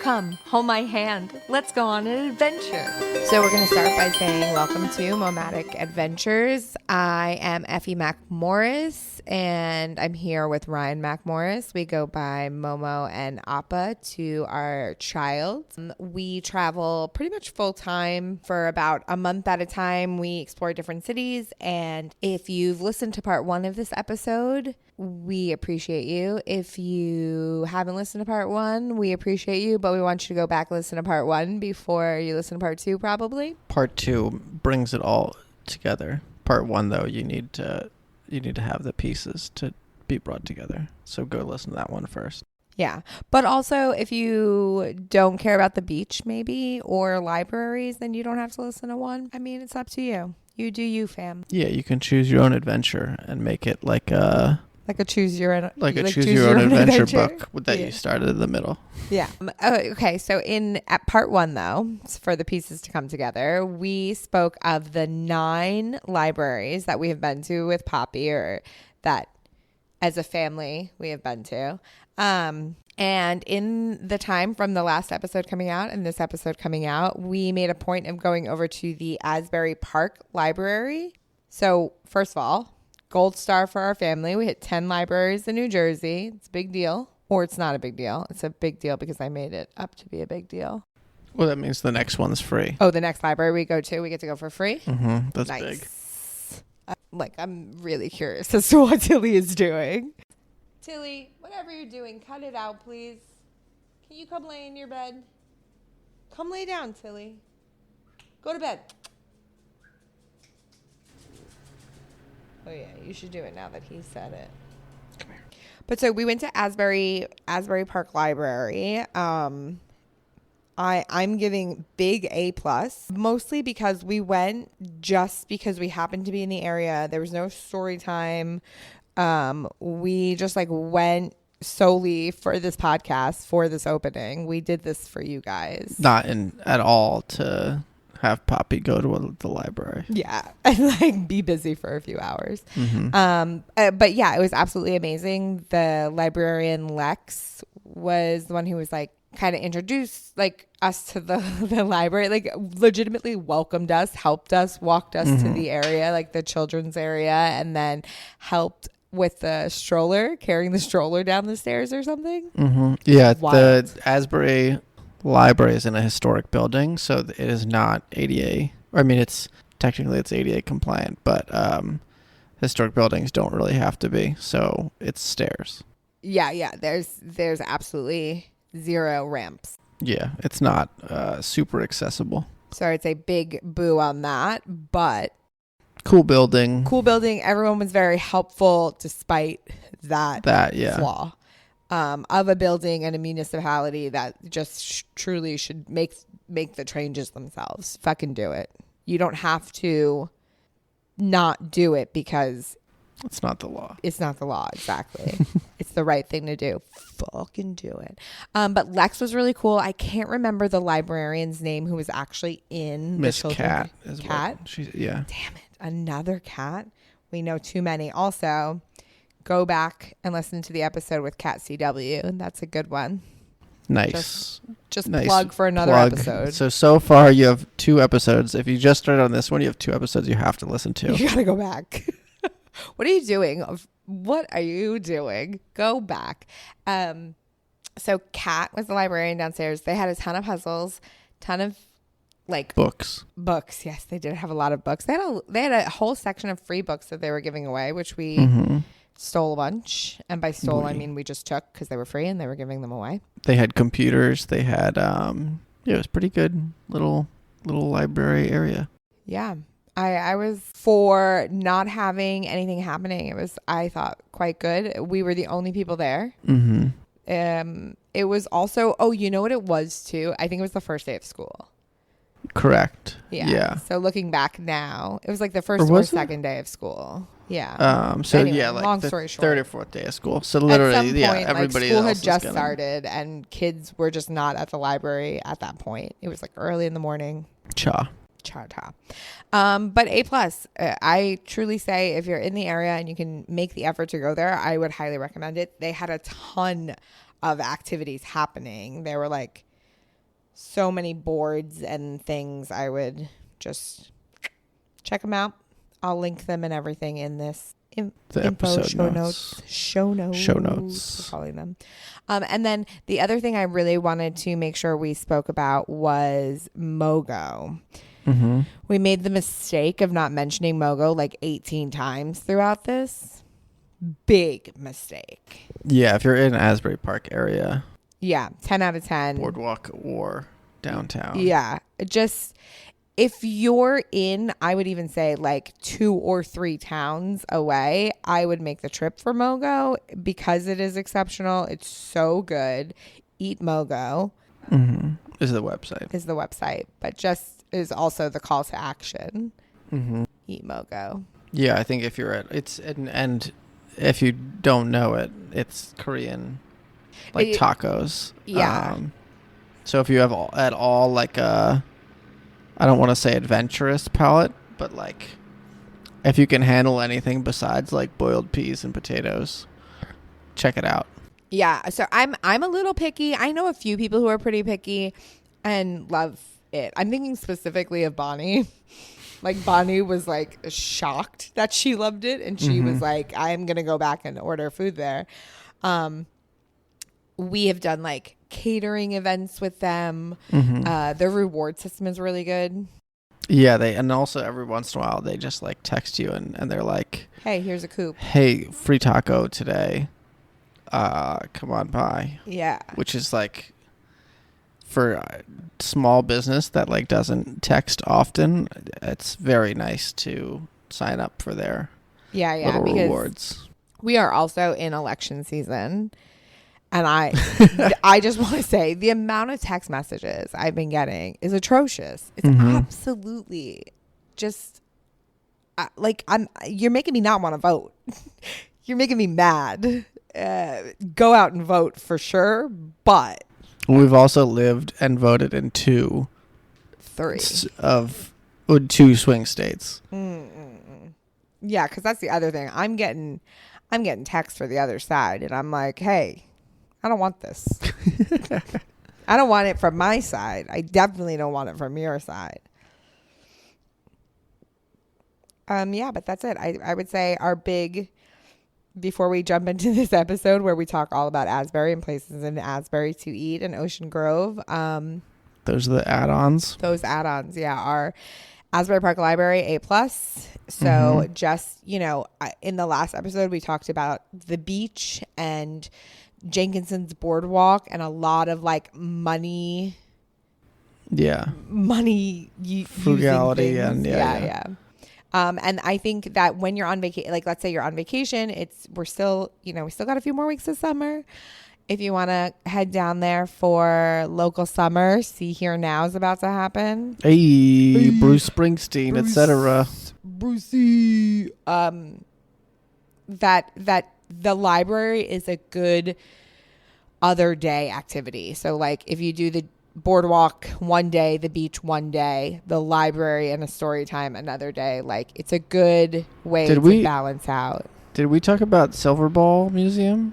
Come, hold my hand. Let's go on an adventure. So we're going to start by saying welcome to Momatic Adventures. I am Effie McMorris, and I'm here with Ryan McMorris. We go by Momo and Appa to our child. We travel pretty much full time for about a month at a time. We explore different cities, and if you've listened to part 1 of this episode, we appreciate you. If you haven't listened to part 1, we appreciate you, but we want you to go back and listen to part 1 before you listen to part 2, probably. Part 2 brings it all together. Part 1, though, you need to have the pieces to be brought together. So go listen to that one first. Yeah. But also, if you don't care about the beach, maybe, or libraries, then you don't have to listen to 1. I mean, it's up to you. You do you, fam. Yeah, you can choose your own adventure and make it like a choose your own adventure book that you started in the middle. Yeah. Okay. So at part 1, though, for the pieces to come together, we spoke of the 9 libraries that we have been to with Poppy, or that as a family we have been to. And in the time from the last episode coming out and this episode coming out, we made a point of going over to the Asbury Park Library. So first of all, gold star for our family. We hit 10 libraries in New Jersey. It's a big deal. Or it's not a big deal. It's a big deal because I made it up to be a big deal. Well, that means the next one's free. Oh, the next library we go to, we get to go for free? Mm-hmm. That's nice. Big. I'm really curious as to what Tilly is doing. Tilly, whatever you're doing, cut it out, please. Can you come lay in your bed? Come lay down, Tilly. Go to bed. Oh, yeah, you should do it now that he said it. Come here. But so we went to Asbury Park Library. I'm giving big A+, mostly because we went just because we happened to be in the area. There was no story time. We just went solely for this podcast, for this opening. We did this for you guys. Not at all to have Poppy go to the library. Yeah. And be busy for a few hours. Mm-hmm. But yeah, it was absolutely amazing. The librarian Lex was the one who was kind of introduced us to the library, legitimately welcomed us, helped us, walked us to the area, the children's area, and then helped with the stroller, carrying the stroller down the stairs or something. Mm-hmm. Yeah. Wild. The Asbury Library is in a historic building, so it is not ADA. I mean, it's ADA compliant, but historic buildings don't really have to be, so it's stairs. Yeah. There's absolutely 0 ramps. Yeah, it's not super accessible. So I'd say big boo on that, but cool building. Everyone was very helpful despite that flaw. Of a building and a municipality that just truly should make the changes themselves. Fucking do it. You don't have to not do it because it's not the law. It's not the law, exactly. It's the right thing to do. Fucking do it. But Lex was really cool. I can't remember the librarian's name who was actually in Miss the Cat. Cat? Yeah. Damn it. Another cat? We know too many. Also, go back and listen to the episode with Cat CW, and that's a good one. Nice. Just nice plug for another episode. So far you have 2 episodes. If you just started on this one, you have 2 episodes you have to listen to. You gotta go back. What are you doing? Go back. So Kat was the librarian downstairs. They had a ton of puzzles, ton of books. Yes, they did have a lot of books. They had a whole section of free books that they were giving away, which we stole a bunch. And by stole, I mean we just took because they were free and they were giving them away. They had computers. They had it was pretty good little library area. Yeah. I was for not having anything happening. It was, I thought, quite good. We were the only people there. Mm-hmm. It was also, you know what it was too? I think it was the first day of school. Correct. Yeah. So looking back now, it was the first or second day of school. Yeah. So anyway, long the story short, third or fourth day of school. So literally, at some point, everybody school else had just started, and kids were just not at the library at that point. It was early in the morning. Cha. But A+, I truly say if you're in the area and you can make the effort to go there, I would highly recommend it. They had a ton of activities happening. There were so many boards and things. I would just check them out. I'll link them and everything in this The episode show notes. Show notes. We're calling them. And then the other thing I really wanted to make sure we spoke about was Mogo. Mm-hmm. We made the mistake of not mentioning Mogo like 18 times throughout this. Big mistake. Yeah, if you're in Asbury Park area. Yeah, 10 out of 10. Boardwalk or downtown. Yeah, just if you're in, I would even say like 2 or 3 towns away, I would make the trip for Mogo because it is exceptional. It's so good. Eat Mogo. Mm-hmm. Is the website. But just is also the call to action. Mm-hmm. Eat Mogo. Yeah, I think if you're and if you don't know it, it's Korean, like tacos. Yeah. So if you have at all like a, I don't want to say adventurous palate, but like if you can handle anything besides like boiled peas and potatoes, check it out. Yeah. So I'm a little picky. I know a few people who are pretty picky and love it. I'm thinking specifically of Bonnie. Like Bonnie was like shocked that she loved it, and she was like, "I'm gonna go back and order food there." We have done like catering events with them. Their reward system is really good. Yeah, and also every once in a while they just like text you and they're like, "Hey, here's a coop. Hey, free taco today. Come on by." Yeah, which is like for a small business that like doesn't text often, it's very nice to sign up for their little rewards. We are also in election season, and I just want to say the amount of text messages I've been getting is atrocious. It's absolutely just like you're making me not want to vote. You're making me mad. Go out and vote for sure, but we've also lived and voted in 2 swing states. Yeah, because that's the other thing. I'm getting texts for the other side, and I'm like, hey, I don't want this. I don't want it from my side. I definitely don't want it from your side. Yeah, but that's it. I would say our big, before we jump into this episode where we talk all about Asbury and places in Asbury to eat in Ocean Grove. Those are the add-ons. Those add-ons, yeah, are Asbury Park Library A+. So just, in the last episode, we talked about the beach and Jenkinson's Boardwalk and a lot of like money. Yeah. Frugality and yeah. And I think that when you're on vacation, like let's say you're on vacation, we still got a few more weeks of summer. If you want to head down there for local summer, See Here Now is about to happen. Hey. Bruce Springsteen, etc. Brucey. That the library is a good other day activity. So like if you do the Boardwalk one day, the beach one day, the library and a story time another day, like it's a good way to balance out. Did we talk about Silver Ball Museum?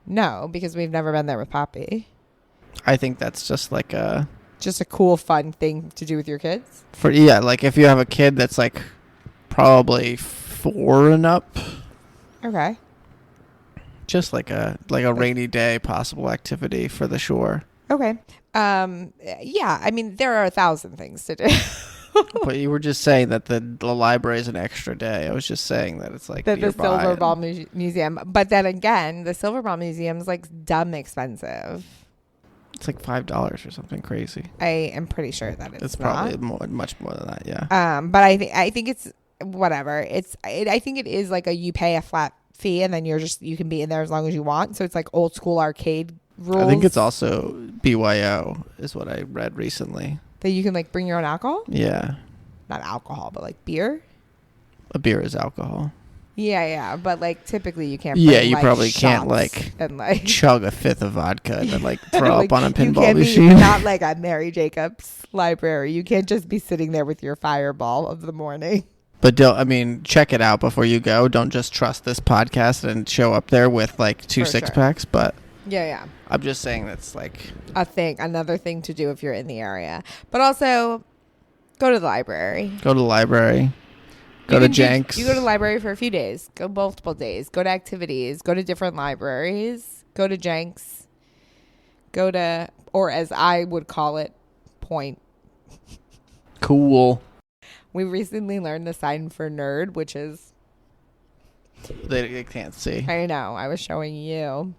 No, because we've never been there with Poppy. I think that's just like a cool fun thing to do with your kids. Like if you have a kid that's like probably 4 and up. Okay. Just like a rainy day possible activity for the shore. Okay. Yeah, I mean, there are 1,000 things to do. But you were just saying that the library is an extra day. I was just saying that it's like the Silver Ball Museum. But then again, the Silver Ball Museum is like dumb expensive. It's like $5 or something crazy. I am pretty sure that it's probably much more than that. Yeah. But I think it's whatever. I think it is like you pay a flat fee and then you can be in there as long as you want. So it's like old school arcade rules. I think it's also BYO is what I read recently. That you can like bring your own alcohol? Yeah. Not alcohol, but like beer? A beer is alcohol. Yeah. But like typically you can't bring, you probably can't chug a fifth of vodka and then like throw up on a pinball machine. Not like a Mary Jacobs library. You can't just be sitting there with your Fireball of the morning. But check it out before you go. Don't just trust this podcast and show up there with like 2 six-packs. But Yeah. I'm just saying that's like Another thing to do if you're in the area. But also, go to the library. Go to the library. Go to Jenks. You go to the library for a few days. Go multiple days. Go to activities. Go to different libraries. Go to Jenks. Go to, or as I would call it, Point. Cool. We recently learned the sign for nerd, which is... They can't see. I know. I was showing you.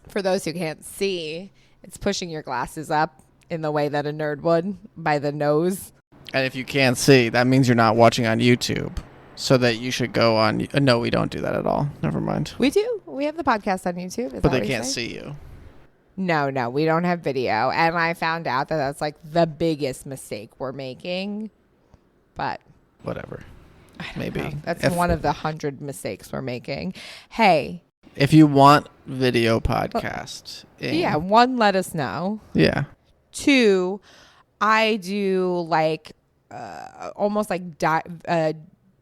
For those who can't see, it's pushing your glasses up in the way that a nerd would by the nose. And if you can't see, that means you're not watching on YouTube. So that you should go on... No, we don't do that at all. Never mind. We do. We have the podcast on YouTube. But they can't see you. No, we don't have video. And I found out that that's like the biggest mistake we're making. But... Whatever. I don't Maybe. know. That's one of the 100 mistakes we're making. Hey. If you want video podcast. Yeah. 1, let us know. Yeah. 2, I do like almost like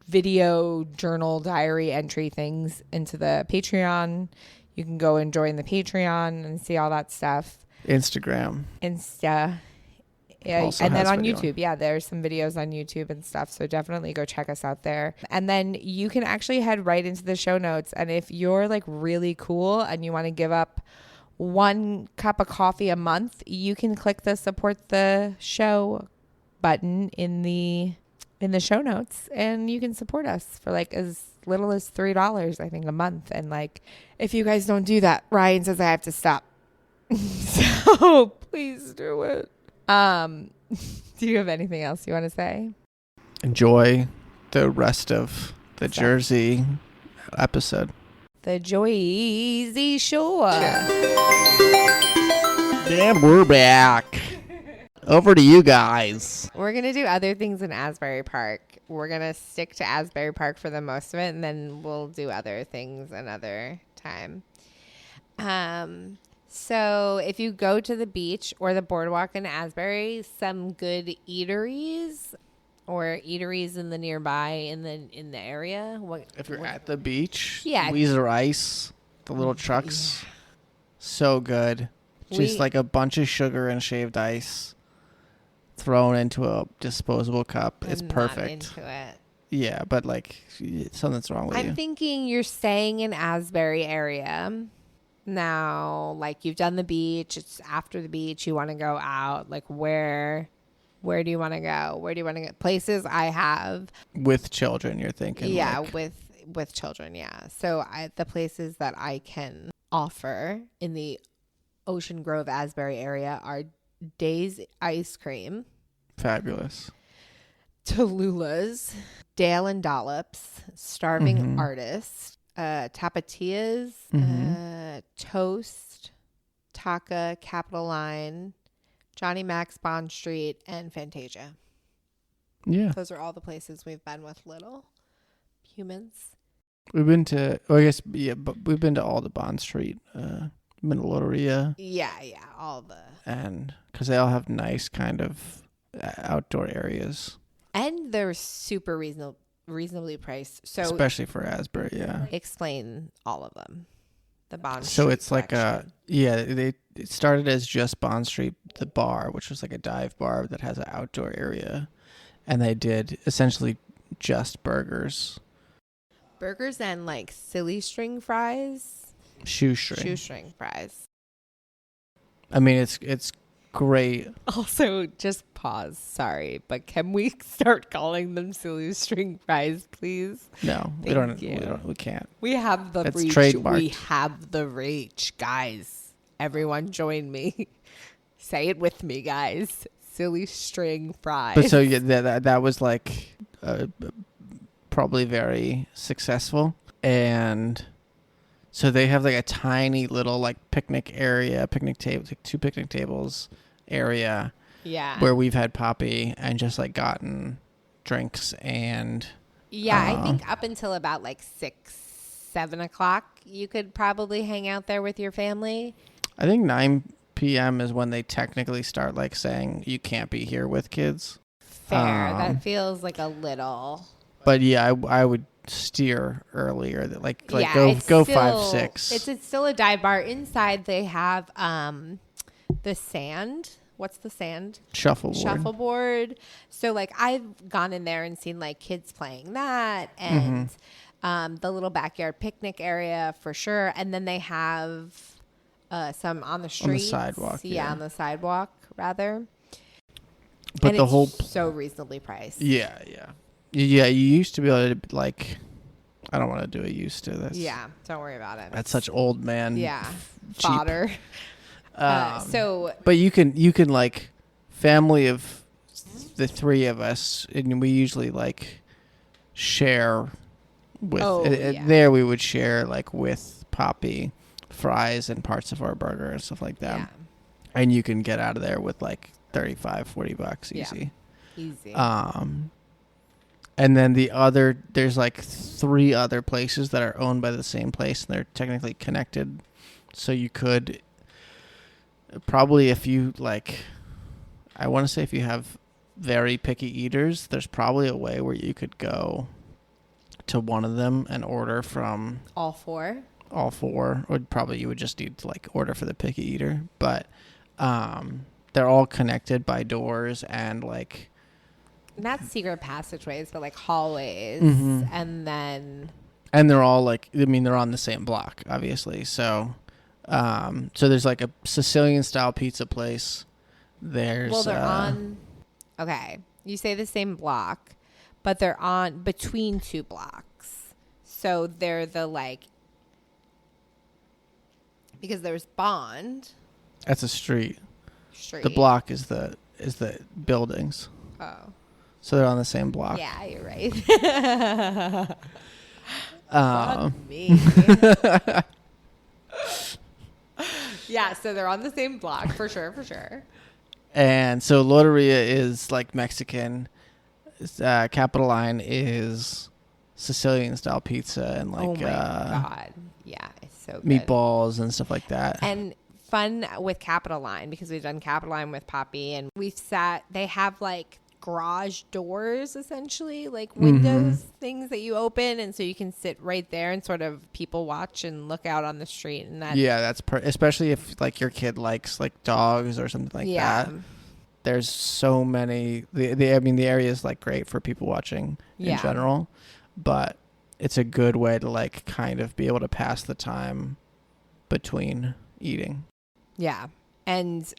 video journal diary entry things into the Patreon. You can go and join the Patreon and see all that stuff. Instagram. Insta. Yeah, and then on YouTube. Yeah, there's some videos on YouTube and stuff. So definitely go check us out there. And then you can actually head right into the show notes. And if you're like really cool and you want to give up 1 cup of coffee a month, you can click the support the show button in the show notes, and you can support us for like as little as $3, I think, a month. And like, if you guys don't do that, Ryan says I have to stop. So please do it. Do you have anything else you want to say? Enjoy the rest of the Jersey episode. The Jersey Shore. And we're back. Over to you guys. We're going to do other things in Asbury Park. We're going to stick to Asbury Park for the most of it, and then we'll do other things another time. So if you go to the beach or the boardwalk in Asbury, some good eateries or eateries in the nearby in the area. If you're at the beach, yeah, Weezer Ice, the little trucks, so good. Just like a bunch of sugar and shaved ice thrown into a disposable cup. It's perfect. Into it. Yeah, but like something's wrong with you. I'm thinking you're staying in Asbury area. Now, like you've done the beach, it's after the beach, you want to go out. Like where do you want to go? Where do you want to go? Places I have with children, you're thinking? Yeah, like. with children, yeah. So the places that I can offer in the Ocean Grove, Asbury area are Days Ice Cream, fabulous. Tallulah's, Dale and Dollops, Starving Artist, Tapatia's, Toast, Taka, Capital Line, Johnny Mac's Bond Street, and Fantasia. Yeah. Those are all the places we've been with little humans. We've been to, I guess, yeah, but we've been to all the Bond Street, Minaloria. Yeah, all the. And because they all have nice kind of outdoor areas. And they're super reasonably priced. So especially for Asbury, yeah. Explain all of them. The Bond Street. So it's like it started as just Bond Street, the bar, which was like a dive bar that has an outdoor area. And they did essentially just burgers. Burgers and like silly string fries. Shoestring fries. I mean, it's great. Also, just pause. Sorry, but can we start calling them silly string fries, please? No, we can't. We have the reach. Trademarked. We have the reach, guys. Everyone join me. Say it with me, guys. Silly string fries. But so yeah, that was like probably very successful. And so they have like a tiny little like picnic table, like 2 picnic tables area. Yeah. Where we've had Poppy and just like gotten drinks and. Yeah, I think up until about like 6-7 o'clock, you could probably hang out there with your family. I think 9 p.m. is when they technically start like saying you can't be here with kids. Fair. That feels like a little. But yeah, I would steer earlier. That like Yeah, go it's 5-6. It's still a dive bar. Inside they have the sand. What's the sand? Shuffleboard. So like I've gone in there and seen like kids playing that and the little backyard picnic area for sure. And then they have some on the street. On the sidewalk. Yeah, on the sidewalk rather. But and the it's whole so reasonably priced. Yeah. You used to be able to like. I don't want to do a used to this. Yeah, don't worry about it. That's such old man. Yeah, cheap. fodder. But you can like family of the three of us, and we usually like share with. There we would share like with Poppy fries and parts of our burger and stuff like that. Yeah. And you can get out of there with like $35-$40 easy. Yeah. Easy. And then there's like 3 other places that are owned by the same place, and they're technically connected. So you could probably, if you like, I want to say if you have very picky eaters, there's probably a way where you could go to one of them and order from all four, or probably you would just need to like order for the picky eater. But they're all connected by doors and like, not secret passageways, but like hallways. And they're all like, I mean, they're on the same block, obviously. So there's like a Sicilian style pizza place. They're on, okay, you say the same block, but they're on between 2 blocks. So they're the like, because there's Bond. That's a street. The block is the buildings. Oh. So they're on the same block. Yeah, you're right. Me. Yeah, so they're on the same block for sure. And so Loteria is like Mexican. Capitoline is Sicilian style pizza and like oh my God. Yeah, it's so good. Meatballs and stuff like that. And fun with Capitoline because we've done Capitoline with Poppy and they have like garage doors, essentially, like windows, things that you open, and so you can sit right there and sort of people watch and look out on the street. And that, that's especially if like your kid likes like dogs or something like that. There's so many. I mean, the area is like great for people watching in general, but it's a good way to like kind of be able to pass the time between eating. Yeah. And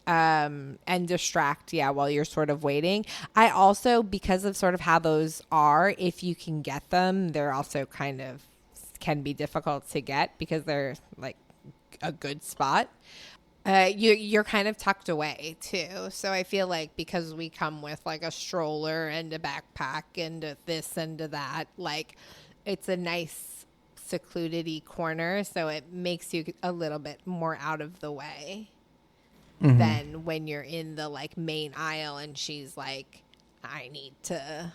distract, while you're sort of waiting. I also, because of sort of how those are, if you can get them, they're also kind of can be difficult to get because they're like a good spot. You're kind of tucked away too. So I feel like because we come with like a stroller and a backpack and a this and a that, like it's a nice secluded-y corner. So it makes you a little bit more out of the way. Than when you're in the like main aisle and she's like, I need to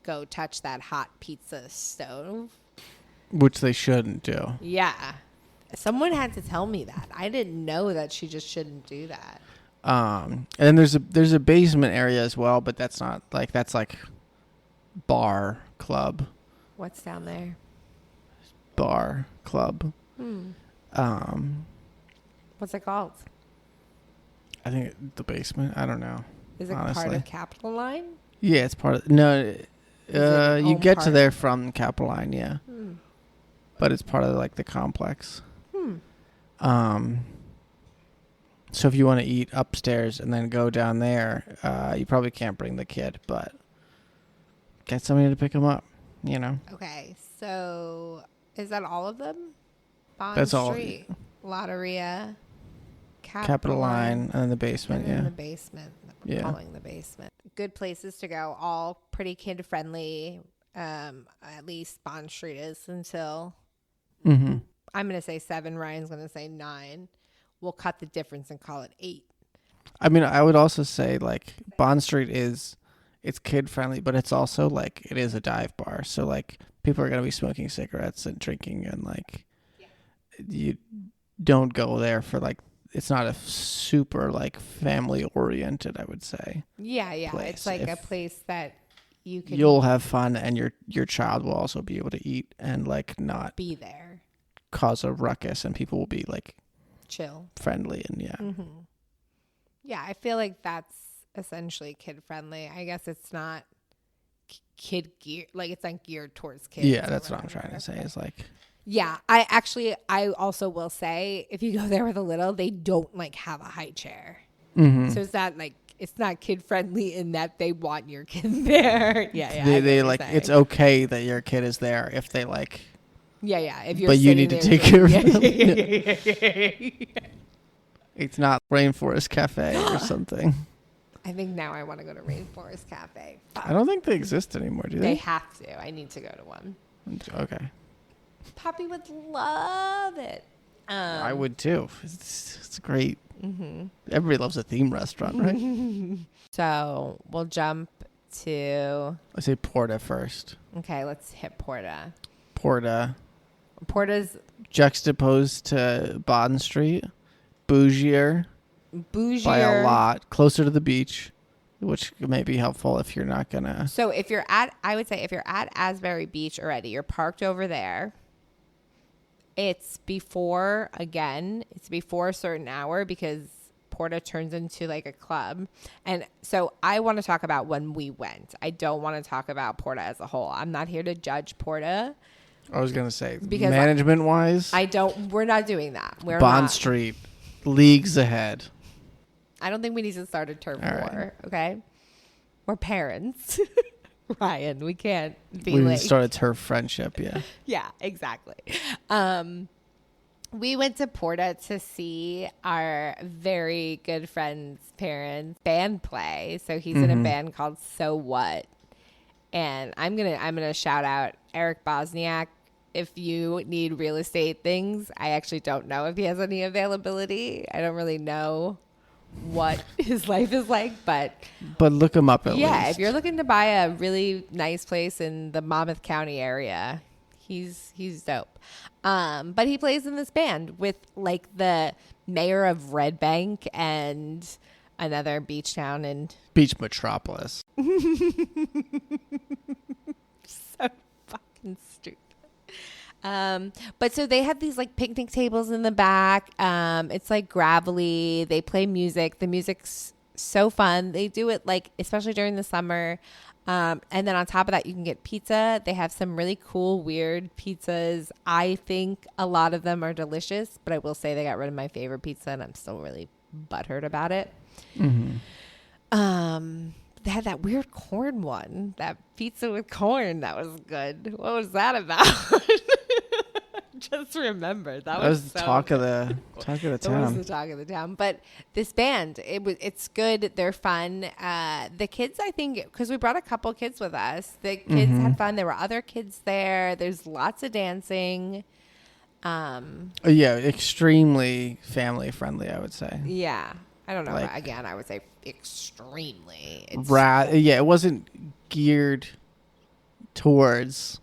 go touch that hot pizza stove. Which they shouldn't do. Yeah. Someone had to tell me that. I didn't know that she just shouldn't do that. And then there's a basement area as well, but that's not like, that's like bar club. What's down there? Bar club. What's it called? I think the basement. I don't know. Is it part of Capitoline? Yeah, it's part of. No, you get to there from Capitoline, yeah. But it's part of like the complex. So if you want to eat upstairs and then go down there, you probably can't bring the kid, but get somebody to pick him up. You know. Okay, so is that all of them? Bond That's Street, all. Lotteria. Capitoline and then the basement, and then the basement. We're calling the basement. Good places to go. All pretty kid friendly. At least Bond Street is until I'm gonna say 7. Ryan's gonna say 9. We'll cut the difference and call it 8. I mean, I would also say like Bond Street it's kid friendly, but it's also like it is a dive bar, so like people are gonna be smoking cigarettes and drinking, and like you don't go there for like. It's not a super like family oriented, I would say. Yeah. It's like a place that you'll have fun, and your child will also be able to eat and like not be there, cause a ruckus, and people will be like chill, friendly, and yeah. Mm-hmm. Yeah, I feel like that's essentially kid friendly. I guess it's not kid gear, like it's not geared towards kids. Yeah, that's what I'm trying to say. Is like. Yeah, I also will say if you go there with a little, they don't like have a high chair. Mm-hmm. So it's not kid friendly in that they want your kid there. Yeah. They like it's okay that your kid is there if they like. Yeah. If you're but you need to take care of them. It's not Rainforest Cafe or something. I think now I want to go to Rainforest Cafe. I don't think they exist anymore, do they? They have to. I need to go to one. Okay. Poppy would love it. I would too. It's great. Mm-hmm. Everybody loves a theme restaurant, right? So we'll jump to. I say Porta first. Okay, let's hit Porta. Porta's juxtaposed to Bond Street, bougier by a lot, closer to the beach, which may be helpful if you're not gonna. So I would say if you're at Asbury Beach already, you're parked over there. It's before a certain hour because Porta turns into like a club. And so I want to talk about when we went. I don't want to talk about Porta as a whole. I'm not here to judge Porta. I was going to say, because management-wise, we're not doing that. Bond Street, leagues ahead. I don't think we need to start a turf war, right. Okay? We're parents. Ryan, we can't be We start a turf friendship, yeah. Yeah, exactly. We went to Porta to see our very good friend's parents' band play. So he's in a band called So What. And I'm gonna shout out Eric Bosniak. If you need real estate things, I actually don't know if he has any availability. I don't really know what his life is like, but look him up at least. Yeah, if you're looking to buy a really nice place in the Monmouth County area, he's dope. But he plays in this band with like the mayor of Red Bank and another beach town and beach metropolis. So fucking stupid. But so they have these like picnic tables in the back. It's like gravelly. They play music. The music's so fun. They do it like, especially during the summer. And then on top of that, you can get pizza. They have some really cool, weird pizzas. I think a lot of them are delicious, but I will say they got rid of my favorite pizza and I'm still really butthurt about it. Mm-hmm. They had that weird corn one, that pizza with corn. That was good. What was that about? Just remember that was the talk of the town. That was the talk of the town. But this band, it's good. They're fun. The kids, I think, because we brought a couple kids with us, the kids had fun. There were other kids there. There's lots of dancing. Yeah, extremely family friendly, I would say. Yeah. I don't know. Again, I would say extremely. Yeah, it wasn't geared towards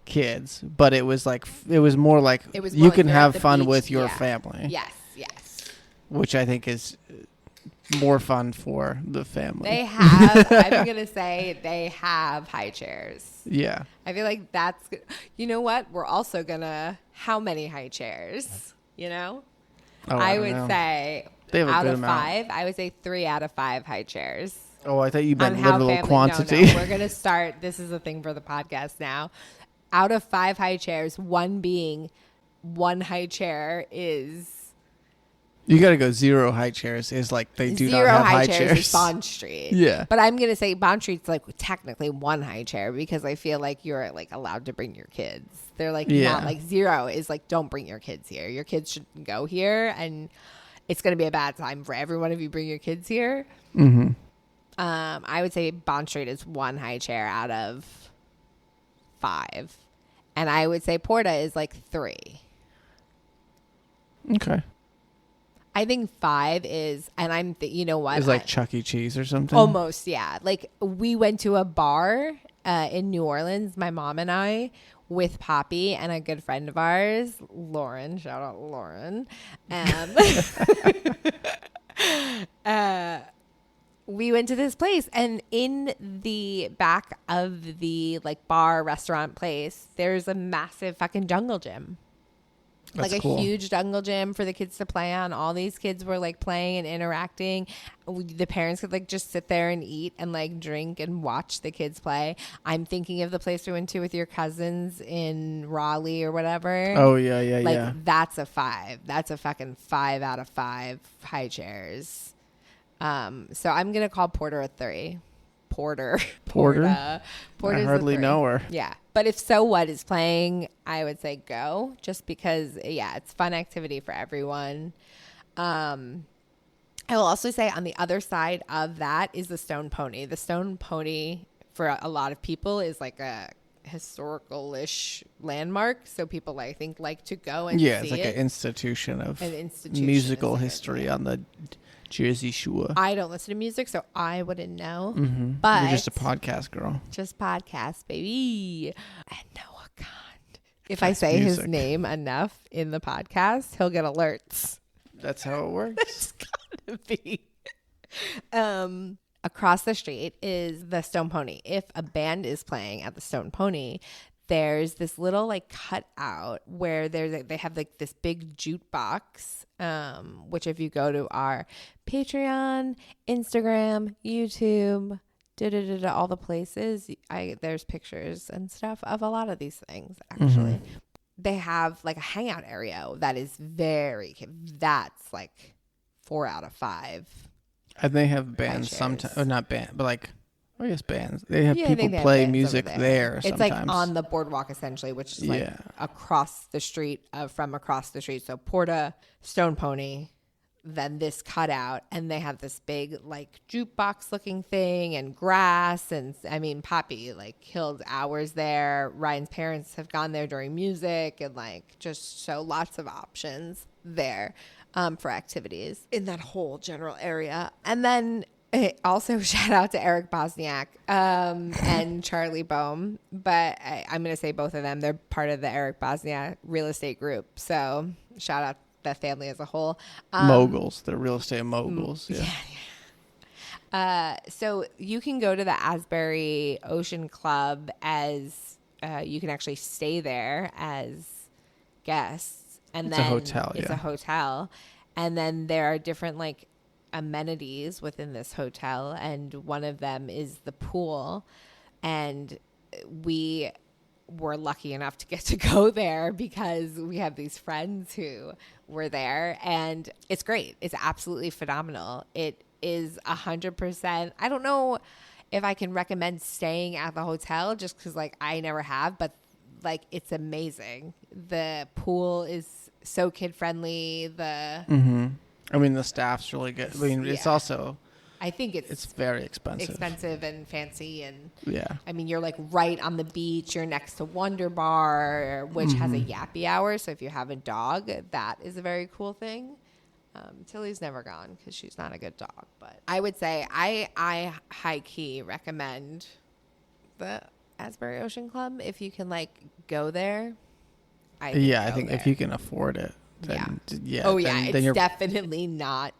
kids, but it was more like you can have fun with your family. Yes. Which I think is more fun for the family. They have, I'm going to say they have high chairs. Yeah. I feel like that's good. You know what? We're also going to, how many high chairs? You know? Oh, I would say out of 5, I would say 3 out of 5 high chairs. Oh, I thought you meant literal quantity. No, we're going to start. This is a thing for the podcast now. Out of 5 high chairs, one being one high chair is. You got to go 0 high chairs is like they do not have high chairs. 0 high chairs is Bond Street. Yeah. But I'm going to say Bond Street's like technically 1 high chair because I feel like you're like allowed to bring your kids. They're like not like 0 is like don't bring your kids here. Your kids shouldn't go here and it's going to be a bad time for everyone if you bring your kids here. Mm-hmm. I would say Bond Street is 1 high chair out of 5. And I would say Porta is like 3. Okay. I think 5 is, and you know what? It's like Chuck E. Cheese or something? Almost, yeah. Like we went to a bar in New Orleans, my mom and I, with Poppy and a good friend of ours, Lauren. Shout out we went to this place, and in the back of the like bar restaurant place, there's a massive fucking jungle gym. That's like a cool. huge jungle gym for the kids to play on. All these kids were like playing and interacting. The parents could like just sit there and eat and like drink and watch the kids play. I'm thinking of the place we went to with your cousins in Raleigh or whatever. Oh yeah, yeah, Like yeah. that's a 5. That's a fucking 5 out of 5 high chairs. So I'm gonna call Porter a 3. Porter. I Porter's hardly a 3. know her. Yeah. But if So What is playing, I would say go, just because, yeah, it's fun activity for everyone. I will also say on the other side of that is the Stone Pony. The Stone Pony, for a lot of people, is like a historical-ish landmark. So people, I think, like to go and see Yeah, it's like an institution of musical history on the Jersey Shore. I don't listen to music, so I wouldn't know. Mm-hmm. But you're just a podcast girl. Just podcast, baby. And Noah Khan. If I say his name enough in the podcast, he'll get alerts. That's how it works. It's gotta be. Across the street is the Stone Pony. If a band is playing at the Stone Pony, there's this little like cutout where they have like this big jukebox, which if you go to our Patreon, Instagram, YouTube, all the places, there's pictures and stuff of a lot of these things actually. Mm-hmm. They have like a hangout area that is that's like 4 out of 5. And they have bands sometimes, or not band, but like, I guess bands. They have people play music there. It's like on the boardwalk essentially, which is like across the street from across the street. So Porta, Stone Pony, then this cutout, and they have this big like jukebox looking thing and grass. And I mean, Poppy like killed hours there. Ryan's parents have gone there during music, and like just so lots of options there for activities in that whole general area. And then also shout out to Eric Bosniak and Charlie Boehm, but I'm going to say both of them. They're part of the Eric Bosniak real estate group. So shout out the family as a whole. Moguls, they're real estate moguls. Yeah. So you can go to the Asbury Ocean Club as you can actually stay there as guests. And it's then a hotel. It's a hotel. And then there are different like amenities within this hotel, and one of them is the pool. And we were lucky enough to get to go there because we have these friends who were there, and it's great. It's absolutely phenomenal. It is 100%. I don't know if I can recommend staying at the hotel just because like I never have, but like it's amazing. The pool is so kid friendly. I mean, the staff's really good. I mean, it's also, I think it's very expensive and fancy. And I mean, you're like right on the beach. You're next to Wonder Bar, which has a yappy hour. So if you have a dog, that is a very cool thing. Tilly's never gone because she's not a good dog. But I would say I high key recommend the Asbury Ocean Club if you can like go there. I think if you can afford it, then it's definitely not.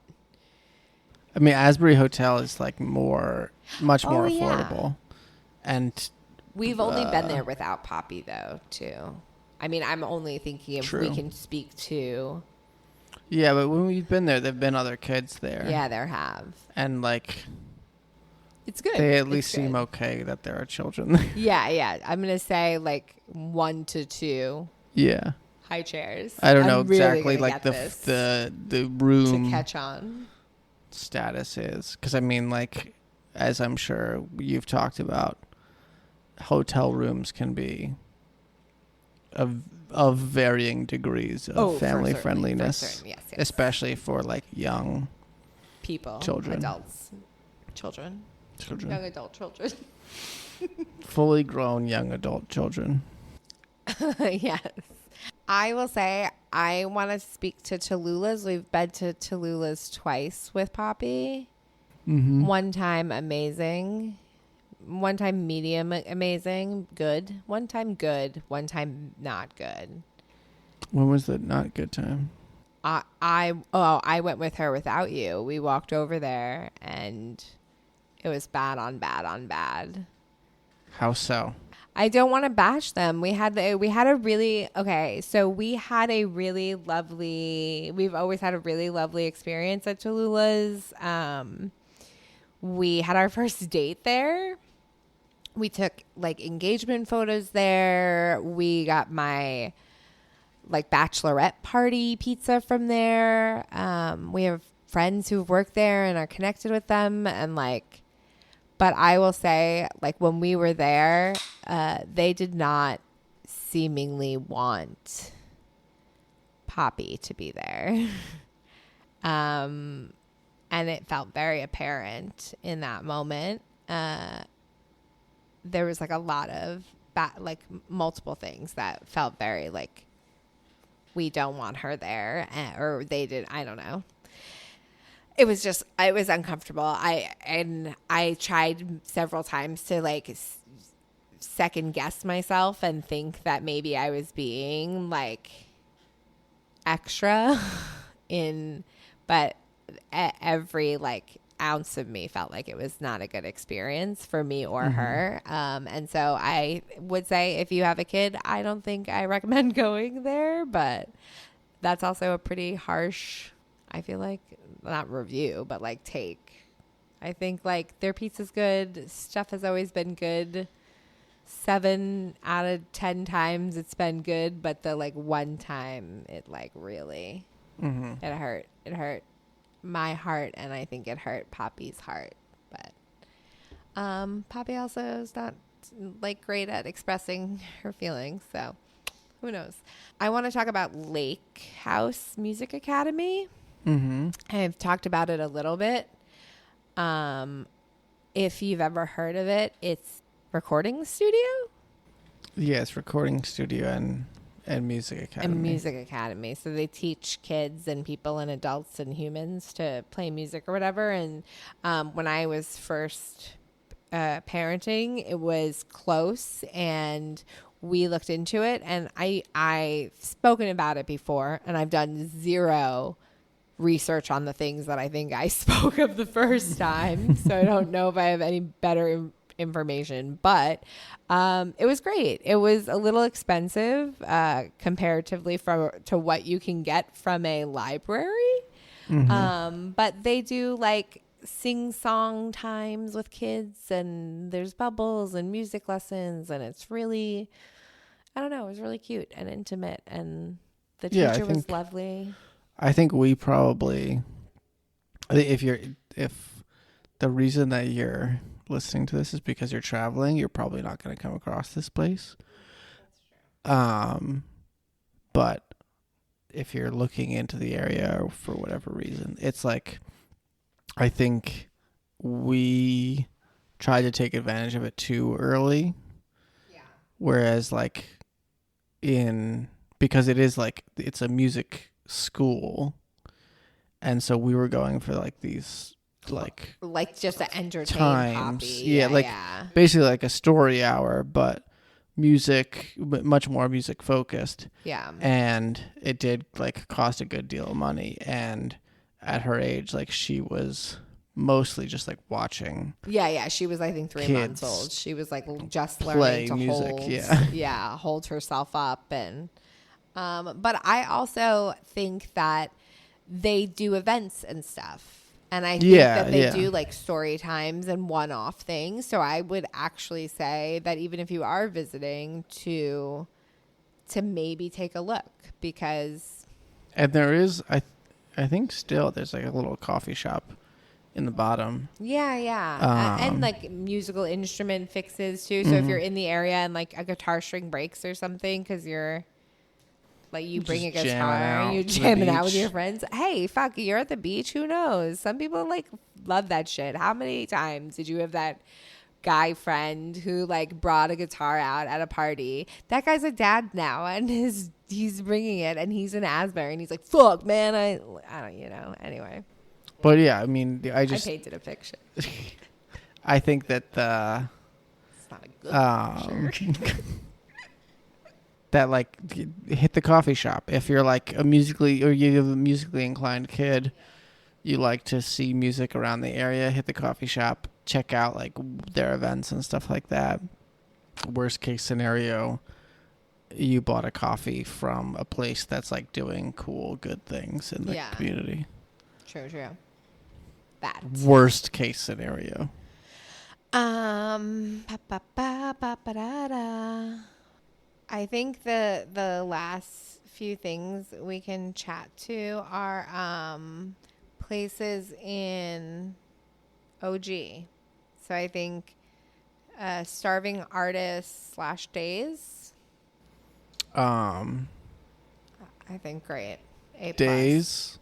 I mean, Asbury Hotel is like much more affordable, and we've only been there without Poppy though too. I mean, I'm only thinking if we can speak to. Yeah, but when we've been there, there've been other kids there. Yeah, there have, and like. It's good. They at least seem okay that there are children there. Yeah. I'm going to say like 1 to 2. Yeah. High chairs. I don't know exactly like the room to catch on status is. Because I mean, like, as I'm sure you've talked about, hotel rooms can be of varying degrees of family friendliness. Yes. Especially for like young people, children. Adults. Children. Young adult children. Fully grown young adult children. Yes. I will say I want to speak to Tallulah's. We've been to Tallulah's twice with Poppy. Mm-hmm. One time amazing. One time medium amazing. Good. One time good. One time not good. When was the not good time? I went with her without you. We walked over there and It was bad on bad on bad. How so? I don't want to bash them. We had a really lovely. We've always had a really lovely experience at Tallulah's. We had our first date there. We took like engagement photos there. We got my like bachelorette party pizza from there. We have friends who've worked there and are connected with them, and like. But I will say, like, when we were there, they did not seemingly want Poppy to be there. And it felt very apparent in that moment. There was, like, a lot of, multiple things that felt very, like, we don't want her there. Or they did, I don't know. It was uncomfortable. I tried several times to like second guess myself and think that maybe I was being like extra but every like ounce of me felt like it was not a good experience for me or her. And so I would say if you have a kid, I don't think I recommend going there, but that's also a pretty harsh, I feel like, not review, but like take. I think like their pizza's good. Stuff has always been good. 7 out of 10 times it's been good, but the like one time it like really it hurt. It hurt my heart, and I think it hurt Poppy's heart. But Poppy also is not like great at expressing her feelings, so who knows. I want to talk about Lake House Music Academy. I've talked about it a little bit. If you've ever heard of it, it's recording studio. Yeah, it's recording studio and music academy. And music academy. So they teach kids and people and adults and humans to play music or whatever. And when I was first parenting, it was close, and we looked into it. And I've spoken about it before, and I've done zero research on the things that I think I spoke of the first time. So I don't know if I have any better information, but it was great. It was a little expensive comparatively to what you can get from a library. But they do like sing-song times with kids, and there's bubbles and music lessons, and it's really, I don't know, it was really cute and intimate, and the teacher was lovely. I think we probably, if the reason that you're listening to this is because you're traveling, you're probably not going to come across this place. That's true. But if you're looking into the area or for whatever reason, it's like, I think we tried to take advantage of it too early. Yeah. Whereas like because it is like, it's a music school, and so we were going for like these like just to entertain times. Poppy. Basically like a story hour, but much more music focused. Yeah. And it did like cost a good deal of money, and at her age, like she was mostly just like watching. Yeah. She was, I think, 3 months old. She was like just play learning to music, hold herself up. And but I also think that they do events and stuff. And I think that they do like story times and one-off things. So I would actually say that even if you are visiting, to maybe take a look, because. And there is, I think still there's like a little coffee shop in the bottom. Yeah. And like musical instrument fixes too. So if you're in the area and like a guitar string breaks or something, because you're. Like you bring a guitar and you jamming out with your friends. Hey, fuck, you're at the beach. Who knows? Some people like love that shit. How many times did you have that guy friend who like brought a guitar out at a party? That guy's a dad now, and he's bringing it, and he's in Asbury, and he's like, fuck, man, I don't, anyway. But yeah, I mean, I painted a picture. I think that it's not a good picture. That like hit the coffee shop. If you're like you have a musically inclined kid, you like to see music around the area, hit the coffee shop. check out like their events and stuff like that. Worst case scenario, you bought a coffee from a place that's like doing cool, good things in the community. True. That. Worst case scenario. I think the last few things we can chat to are places in OG. So I think Starving Artist / Days. I think great. A+. Days.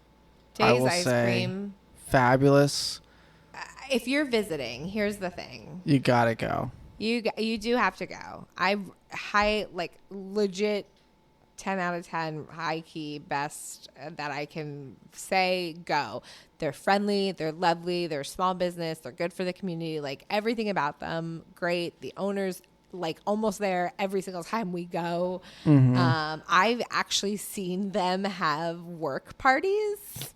I will ice say cream. Fabulous. If you're visiting, here's the thing. You gotta go. You do have to go. Legit 10 out of 10 high key best that I can say. Go. They're friendly, they're lovely, they're small business, they're good for the community, like everything about them great. The owners like almost there every single time we go. I've actually seen them have work parties.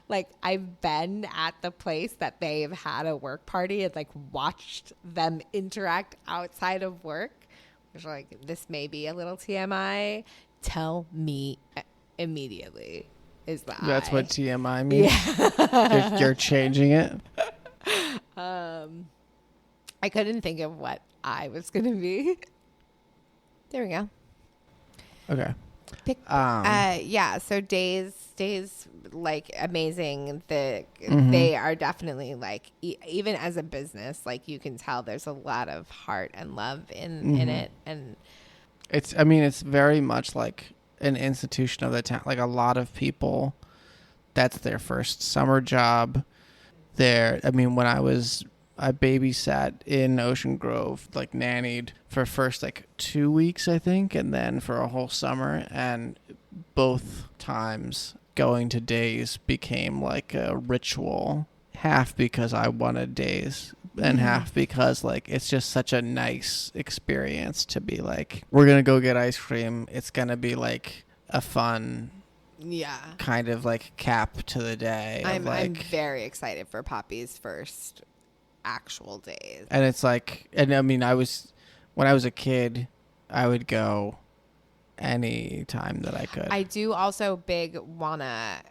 Like I've been at the place that they've had a work party and like watched them interact outside of work. Which like, this may be a little TMI. Tell me immediately. That's what TMI means? Yeah. you're changing it? I couldn't think of what I was going to be. There we go. Okay. So days like amazing. They are definitely like even as a business, like you can tell there's a lot of heart and love in it, and it's very much like an institution of the town. Like a lot of people, that's their first summer job. When I babysat in Ocean Grove, like nannied for first like 2 weeks, I think, and then for a whole summer. And both times going to Days became like a ritual, half because I wanted Days and half because like it's just such a nice experience to be like, we're going to go get ice cream. It's going to be like a fun kind of like cap to the day. I'm very excited for Poppy's first actual Days. And it's like, when I was a kid, I would go any time that I could. I do also wanna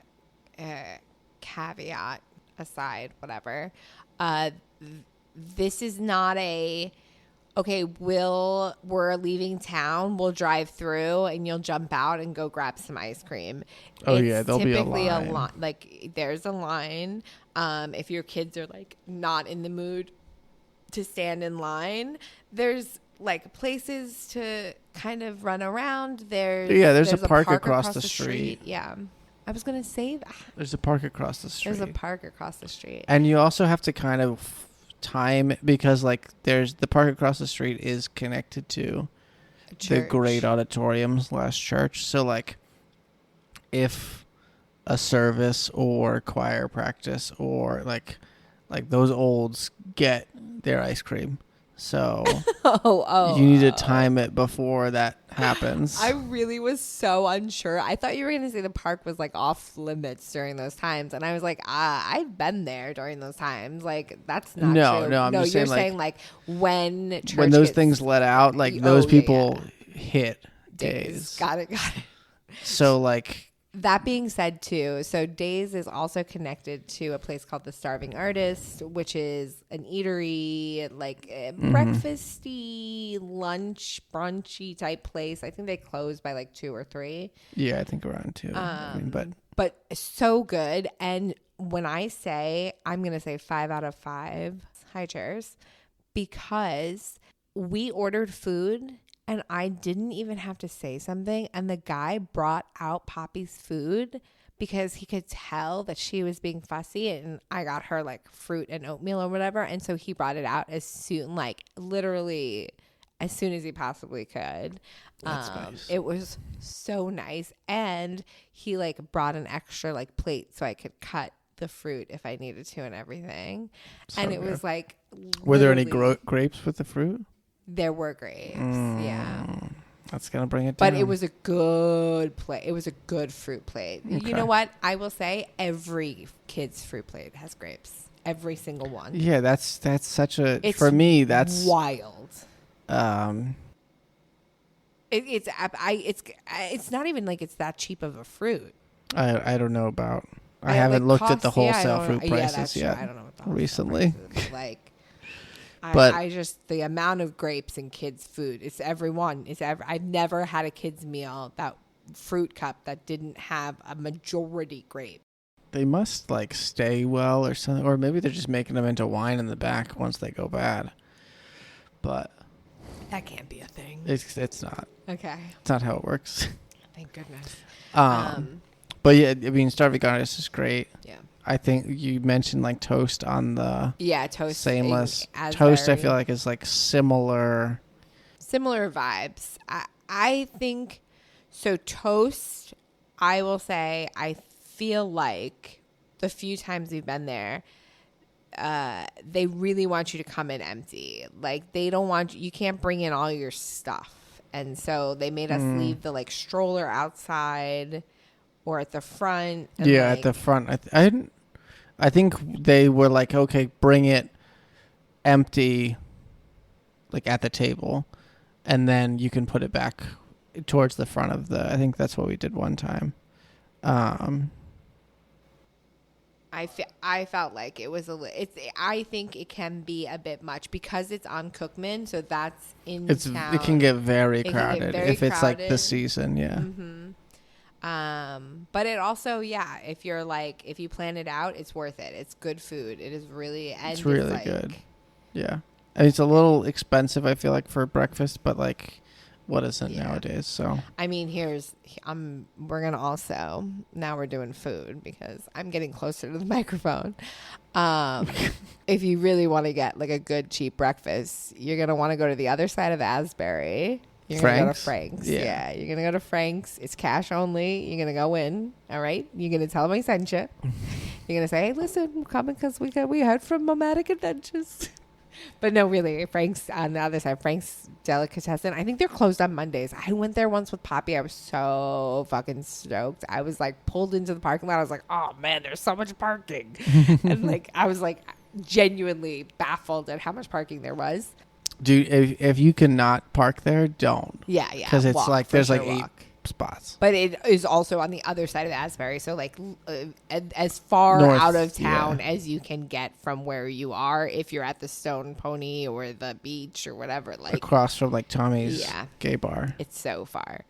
caveat aside, whatever. This is not we're leaving town, we'll drive through and you'll jump out and go grab some ice cream. There'll be a line. Like there's a line. If your kids are like not in the mood to stand in line, there's like places to kind of run around. There's a park across the street. Yeah. I was going to say that. There's a park across the street. And you also have to kind of time it because like the park across the street is connected to the great auditorium / church. So like if a service or choir practice or like those olds get their ice cream. So you need to time it before that happens. I really was so unsure. I thought you were going to say the park was like off limits during those times. And I was like, I've been there during those times. Like, that's not true. No, I'm just saying like when those things let out, like those people hit Days. Got it. So like, that being said, too, so Days is also connected to a place called the Starving Artist, which is an eatery, like breakfasty, lunch, brunchy type place. I think they close by like 2 or 3. Yeah, I think around 2. But so good. And when I say, I'm going to say 5 out of 5 high chairs, because we ordered food and I didn't even have to say something. And the guy brought out Poppy's food because he could tell that she was being fussy. And I got her like fruit and oatmeal or whatever. And so he brought it out literally as soon as he possibly could. That's nice. It was so nice. And he like brought an extra like plate so I could cut the fruit if I needed to and everything. So and it was like, were there any grapes with the fruit? There were grapes, yeah. That's going to bring it down. But it was a good plate. It was a good fruit plate. Okay. You know what? I will say every kid's fruit plate has grapes. every single one. Yeah, that's such a It's for me. That's wild. um. It's not even like it's that cheap of a fruit. I don't know about. I haven't looked at the wholesale fruit prices yet. I don't know what the wholesale recently. prices, like, But I just the amount of grapes in kids' food. It's everyone. I've never had a kids' meal that fruit cup that didn't have a majority grape. they must like stay well or something, or maybe they're just making them into wine in the back once they go bad. But That can't be a thing. it's not. Okay. It's not how it works. Thank goodness. But yeah, I mean, starving artist is great. Yeah. I think you mentioned like toast on the Toast. Sameless Asbury. toast. I feel like is like similar vibes. I think so. Toast, I will say, I feel like the few times we've been there, they really want you to come in empty. Like they don't want you can't bring in all your stuff. And so they made us leave the like stroller outside or at the front. And yeah, at the front. I think they were like, okay, bring it empty, like at the table, and then you can put it back towards the front of the. I think that's what we did one time. I felt like it was I think it can be a bit much because it's on Cookman, so that's in town. It can get very crowded if it's like the season, yeah. Mm-hmm. But it also, if you plan it out, it's worth it. It's good food. It is really, and it's really good. Yeah. I mean, it's a little expensive, I feel like, for breakfast, but like, what isn't nowadays? So, I mean, we're going to also, now we're doing food because I'm getting closer to the microphone. If you really want to get like a good, cheap breakfast, you're going to want to go to the other side of Asbury. You're going to go to Frank's. Yeah. You're going to go to Frank's. It's cash only. You're going to go in. All right. You're going to tell them I sent you. You're going to say, hey, listen, I'm coming because we heard from Nomadic Adventures. But no, really, Frank's on the other side, Frank's Delicatessen. I think they're closed on Mondays. I went there once with Poppy. I was so fucking stoked. I was like pulled into the parking lot. I was like, oh man, there's so much parking. And like, I was like genuinely baffled at how much parking there was. Dude, if you cannot park there, don't. Yeah. Because it's like, there's like 8 spots. But it is also on the other side of Asbury. So like as far North, out of town as you can get from where you are if you're at the Stone Pony or the beach or whatever. Like across from like Tommy's gay bar. It's so far.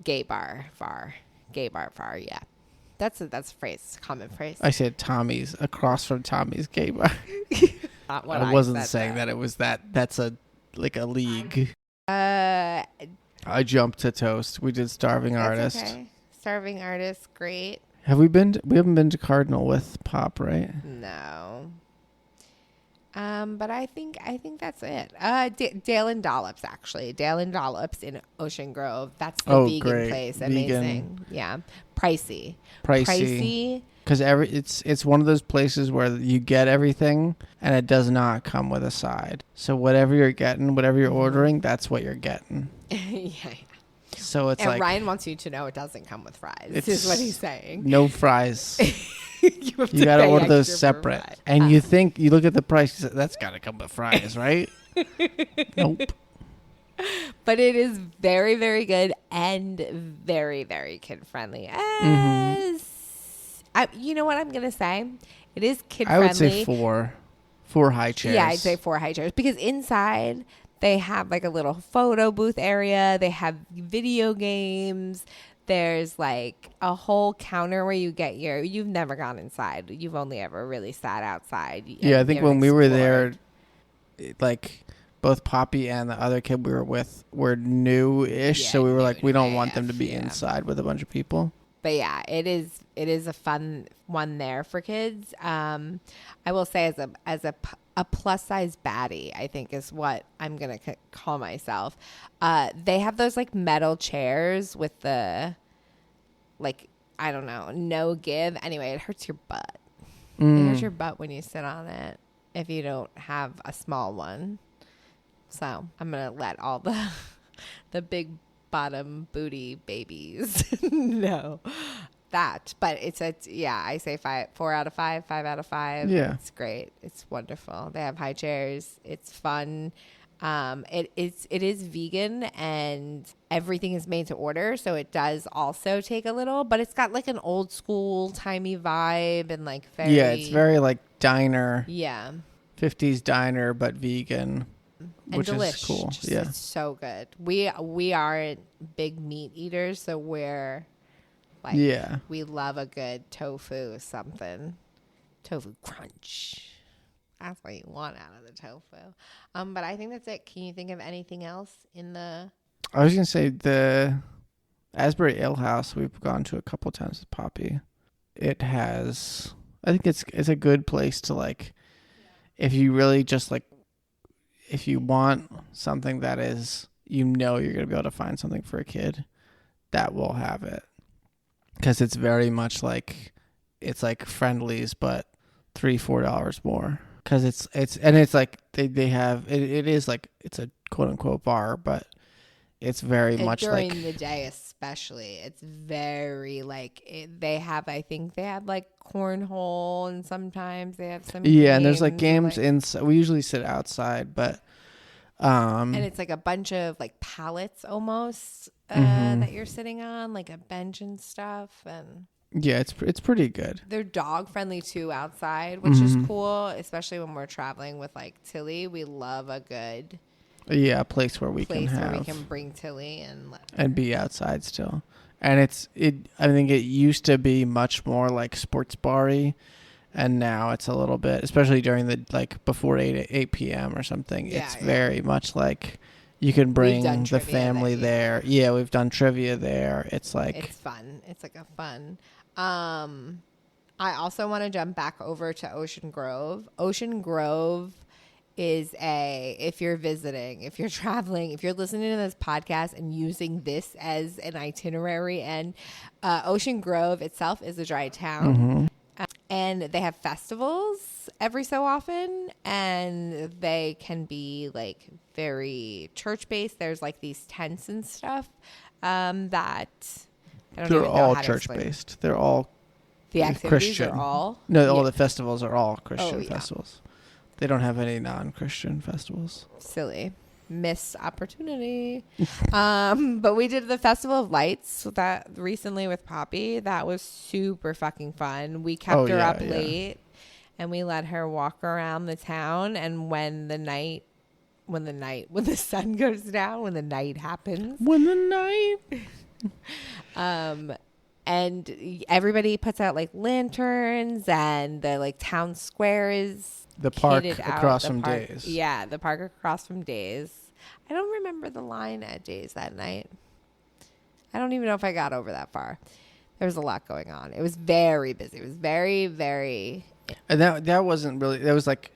Gay bar far. Yeah. That's a phrase, common phrase. I said Tommy's, across from Tommy's gay bar. Not what I wasn't saying that it was that. That's a league. I jumped to toast. We did Starving Artist. Okay. Starving Artist, great. We haven't been to Cardinal with Pop, right? No. But I think that's it. Dale and Dollops, actually. Dale and Dollops in Ocean Grove. That's the vegan place. Amazing. Vegan. Yeah. Pricey. Because it's one of those places where you get everything and it does not come with a side. So whatever you're getting, whatever you're ordering, that's what you're getting. Yeah. So it's and Ryan wants you to know it doesn't come with fries. This is what he's saying. No fries. you got to order those separate. And you look at the price, that's got to come with fries, right? Nope. But it is very, very good and very, very kid friendly. You know what I'm going to say? It is kid friendly. I would say four high chairs. Yeah, I'd say 4 high chairs because inside they have like a little photo booth area. They have video games. There's like a whole counter where you've never gone inside. You've only ever really sat outside. Yeah, I think when we were there, like both Poppy and the other kid we were with were new-ish. So we were like, we don't want them to be inside with a bunch of people. But yeah, it is a fun one there for kids. I will say as a plus size baddie, I think is what I'm gonna call myself. They have those like metal chairs with the like I don't know, no give. Anyway, it hurts your butt. It hurts your butt when you sit on it if you don't have a small one. So I'm gonna let all the big bottom booty babies no. that, but I say 4 out of 5, 5 out of 5. Yeah. It's great. It's wonderful. They have high chairs. It's fun. It is vegan and everything is made to order. So it does also take a little, but it's got like an old school timey vibe and like very, it's very like diner. Yeah. 50s diner, but vegan, which is cool. It's so good. We aren't big meat eaters, so we're like, we love a good tofu something. Tofu crunch. That's what you want out of the tofu. But I think that's it. Can you think of anything else in the... I was going to say the Asbury Ale House we've gone to a couple times with Poppy. It has... I think it's a good place to like... If you really just like... If you want something that is... you're going to be able to find something for a kid, that will have it. Because it's very much like... It's like Friendlies, but $3-4 more. Because it's like they have it is like it's a quote unquote bar, but it's very much during like the day especially. It's very like they have like cornhole and sometimes they have some and there's like games inside. We usually sit outside, but and it's like a bunch of like pallets almost that you're sitting on, like a bench and stuff, and yeah, it's pretty good. They're dog friendly too outside, which is cool, especially when we're traveling with like Tilly. We love a good place where we can bring Tilly and be outside still. And I think it used to be much more like sports bar-y, and now it's a little bit, especially during the like before 8 p.m. or something. It's very much like you can bring the family there. Yeah, we've done trivia there. It's like it's fun. It's like a fun. I also want to jump back over to Ocean Grove. Ocean Grove is if you're visiting, if you're traveling, if you're listening to this podcast and using this as an itinerary, and Ocean Grove itself is a dry town. And they have festivals every so often, and they can be like very church based. There's like these tents and stuff that I don't they're even know all how to church explain. based. They're all the activities Christian. Are all all the festivals are all Christian festivals. They don't have any non-Christian festivals. Silly. Missed opportunity. But we did the Festival of Lights that recently with Poppy. That was super fucking fun. We kept her up late and we let her walk around the town, and when the sun goes down, when the night happens. And everybody puts out like lanterns, and the like town square is the park across from Days. Yeah, the park across from Days. I don't remember the line at Days that night. I don't even know if I got over that far. There was a lot going on. It was very busy. It was very, very. And that wasn't really. That was like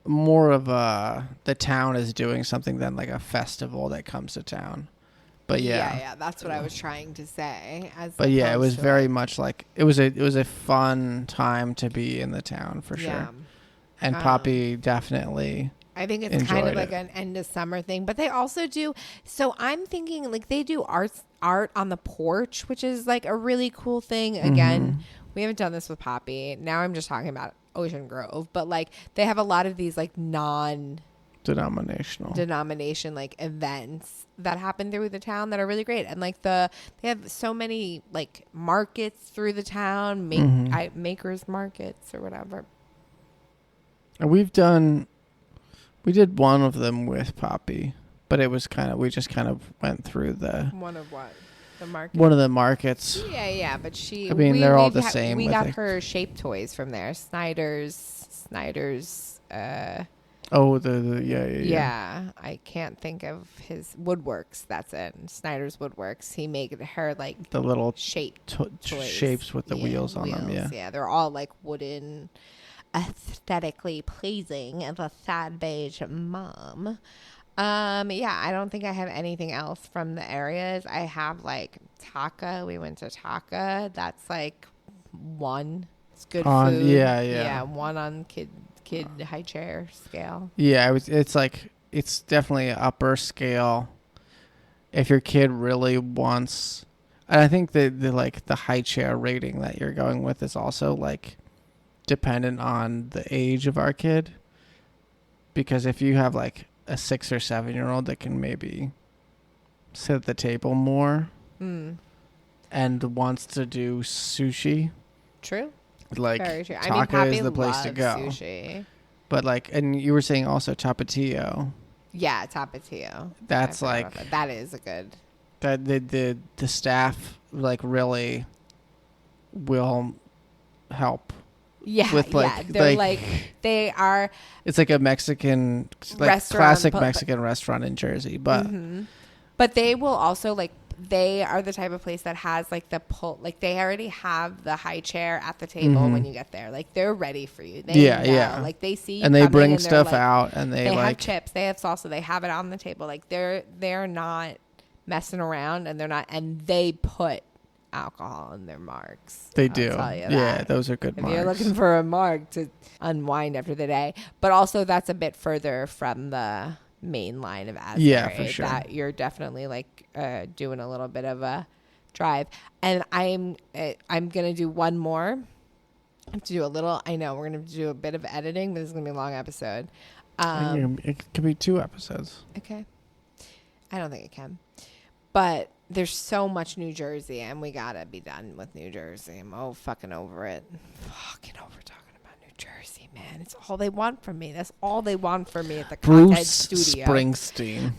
more of the town is doing something than like a festival that comes to town. But yeah, that's what I was trying to say. It was very much like it was a fun time to be in the town for sure. And Poppy definitely. I think it's kind of like an end of summer thing, but they also do. So I'm thinking like they do art on the porch, which is like a really cool thing. Again, we haven't done this with Poppy. Now I'm just talking about Ocean Grove, but like they have a lot of these like denomination like events that happen through the town that are really great, and like they have so many like markets through the town, makers markets or whatever. And we did one of them with Poppy, but it was we just kind of went through one of what? The market? One of the markets. Yeah, but they're all the same. We got her shape toys from there. Snyder's. Yeah. I can't think of his Woodworks. That's it. Snyder's Woodworks. He made her like the little shape shapes with the wheels on them. Yeah, they're all like wooden, aesthetically pleasing as a sad beige mom. I don't think I have anything else from the areas. I have like Taka. We went to Taka. That's like one. It's good food. Yeah. One on kid high chair scale. Yeah, it's definitely upper scale. If your kid really wants And I think the high chair rating that you're going with is also like dependent on the age of our kid. Because if you have like a 6 or 7-year-old that can maybe sit at the table more and wants to do sushi. True. Like Very true. Taka is the place to go. Sushi. But like, and you were saying also Tapatio. Yeah, Tapatio. That's like that is a good. That the staff like really will help. Yeah, with they're like they are. It's like a Mexican, like classic Mexican restaurant in Jersey, but but they will also like. They are the type of place that has like the pull, like they already have the high chair at the table when you get there. Like they're ready for you. They know. Like they see you and they bring and stuff like, out, and they like have chips, they have salsa, they have it on the table. Like they're not messing around, and they put alcohol in their marks. They do. Yeah, those are good if marks. You're looking for a mark to unwind after the day, but also that's a bit further from the main line of Asbury. Yeah, for sure. That you're definitely like doing a little bit of a drive. And I'm gonna do one more. I have to do a little. I know we're gonna do a bit of editing, but this is gonna be a long episode. It could be 2 episodes. Okay. I don't think it can. But there's so much New Jersey, and we gotta be done with New Jersey. I'm fucking over it. Fucking over talking about New Jersey, man. It's all they want from me. That's all they want from me at the content studio. Springsteen.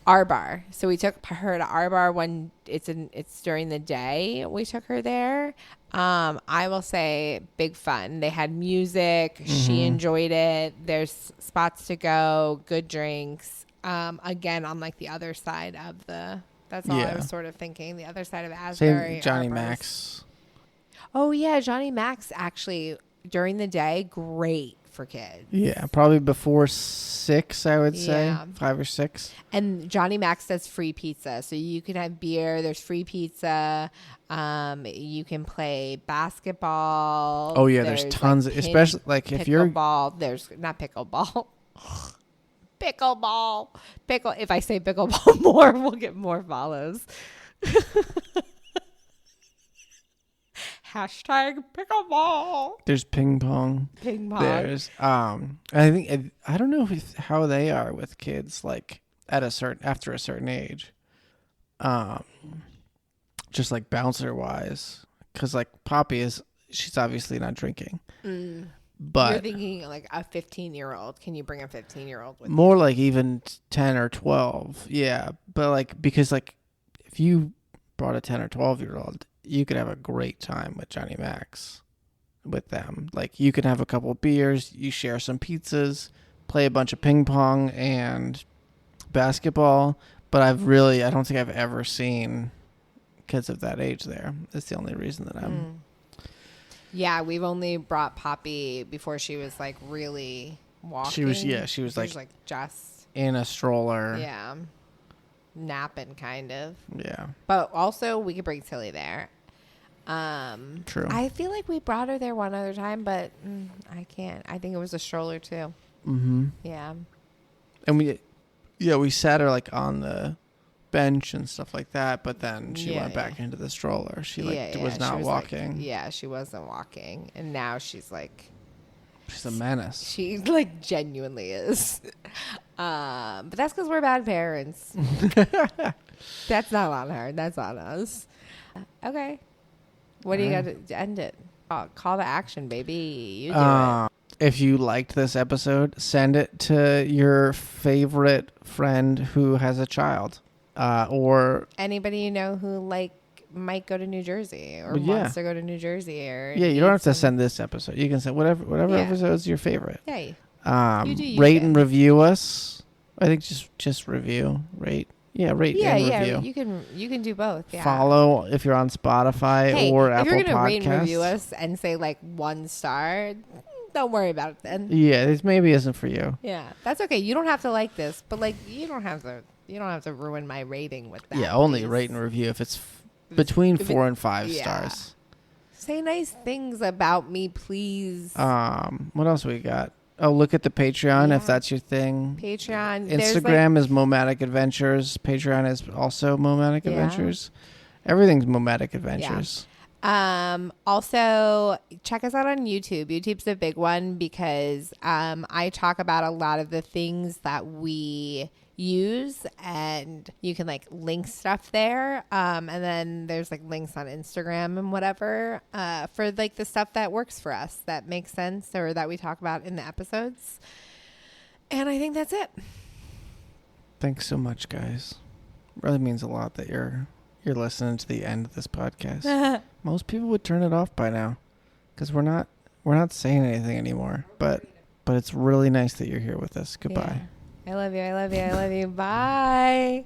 Our bar. So we took her to our bar when it's during the day. We took her there. I will say big fun. They had music. She enjoyed it. There's spots to go, good drinks. Again, on like the other side of that's all I was sort of thinking. The other side of Asbury. Same Johnny Mac's. Oh yeah, Johnny Mac's actually during the day, great for kids. Yeah, probably before 6, I would say 5 or 6. And Johnny Mac's does free pizza, so you can have beer. There's free pizza. You can play basketball. Oh yeah, there's tons, especially like if you're pickleball. There's not pickleball. Pickleball. If I say pickleball more, we'll get more follows. Hashtag pickleball. There's ping pong. There's I think I don't know how they are with kids like after a certain age. Just like bouncer wise, because like Poppy she's obviously not drinking. But you're thinking like a 15-year-old. Can you bring a 15-year-old with more you? Like even 10 or 12? Yeah, but like because like if you brought a 10 or 12-year-old, you could have a great time with Johnny Mac's with them. Like you can have a couple of beers, you share some pizzas, play a bunch of ping pong and basketball. But I don't think I've ever seen kids of that age there. That's the only reason that I'm. Yeah, we've only brought Poppy before she was like really walking. She was like just in a stroller. Yeah. Napping kind of. Yeah. But also we could bring Tilly there. True. I feel like we brought her there one other time, but I can't. I think it was a stroller too. Yeah. And we sat her like on the bench and stuff like that, but then she went back into the stroller. She was not walking. She wasn't walking, and now she's a menace. She like genuinely is. But that's because we're bad parents. That's not on her. That's on us. Okay. What do you got to end it? Call to action, baby. You do it. If you liked this episode, send it to your favorite friend who has a child. Or anybody you know who might go to New Jersey or wants to go to New Jersey or you don't have to send this episode. You can send whatever episode is your favorite. Yeah. Rate and review us. I think just review, rate. Yeah, rate and review. You can do both. Yeah. Follow if you're on Spotify or Apple Podcasts. If you're gonna rate and review us and say like 1 star, don't worry about it then. Yeah, this maybe isn't for you. Yeah, that's okay. You don't have to like this, but like you don't have to ruin my rating with that. Yeah, only rate and review if it's between 4 and 5 stars. Say nice things about me, please. What else we got? Oh, look at the Patreon if that's your thing. Patreon. Instagram is Momatic Adventures. Patreon is also Momatic Adventures. Everything's Momatic Adventures. Also check us out on YouTube. YouTube's a big one because I talk about a lot of the things that we use, and you can like link stuff there. And then there's like links on Instagram and whatever for like the stuff that works for us, that makes sense, or that we talk about in the episodes. And I think that's it. Thanks so much, guys. Really means a lot that you're listening to the end of this podcast. Most people would turn it off by now because we're not saying anything anymore. But it's really nice that you're here with us. Goodbye. Yeah. I love you. I love you. I love you. Bye.